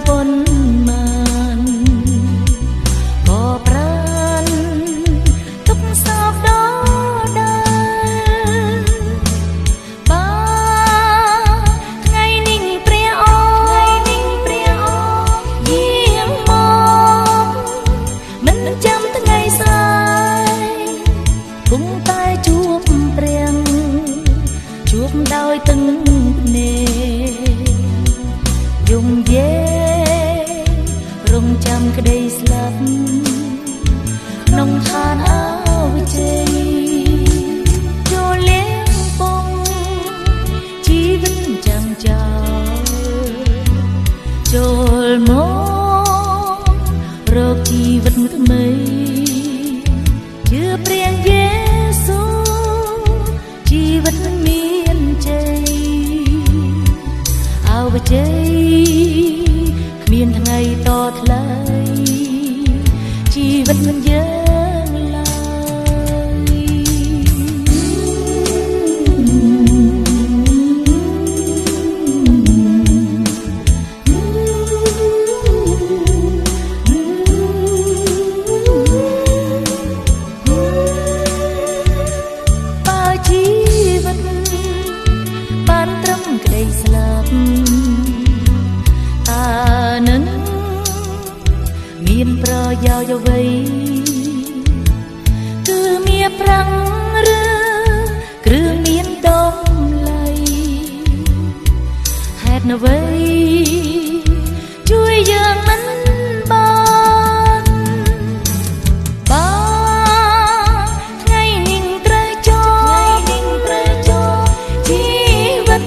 ប៉ុន្មានក៏ប្រានទុកសោកដល់ដែរបើថ្ងៃនេះព្រះអង្គយាងមកមិនចាំថ្ងៃស្អែកគង់តែជួបព្រះជួបដោយទឹកភ្នែកយំយេរងចាំក្តីស្លាប់ក្នុងឋានអវិជ័យចូលលៀងពងជីវិតចាំចោលចូលមករកជីវិតថ្មីជឿព្រះយេស៊ូជីវិតមានជ័យអវជ័យគ្មានថ្ងៃតថ្លៃជីវិតមិនយើងឡើយបើជីវិតបានត្រឹមក្តីស្លាប់តើនឹងមានប្រយោជន៍អ្វីគឺមានប្រាំងឬគ្រឿងមានតម្លៃហេតុអ្វីជួយយើងមិនបានបើថ្ងៃនេះត្រូវចូលជីវិត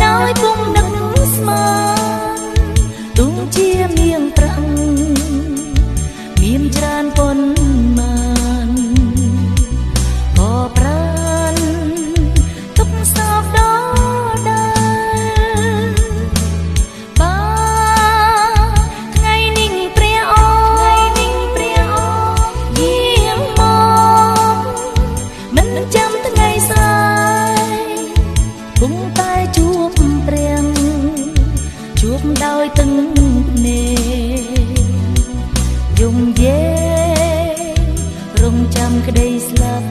ដោយពុំនឹកស្មានទុំជាមាងប្រាំងមានច្រើនប៉ុន្មានក៏ប្រានទុកសោកដល់ដែរបើថ្ងៃនេះព្រះអង្គយាងមកមិនចាំថ្ងៃស្អែកគង់តែជួបព្រះជួបដោយទឹកភ្នែកយំយេរងចាំក្តីស្លាប់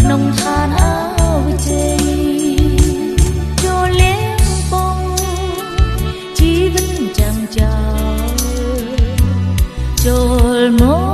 ក្នុងឋានអវិជ័យចូលលៀងពងជីវិតចាំចោលចូលមក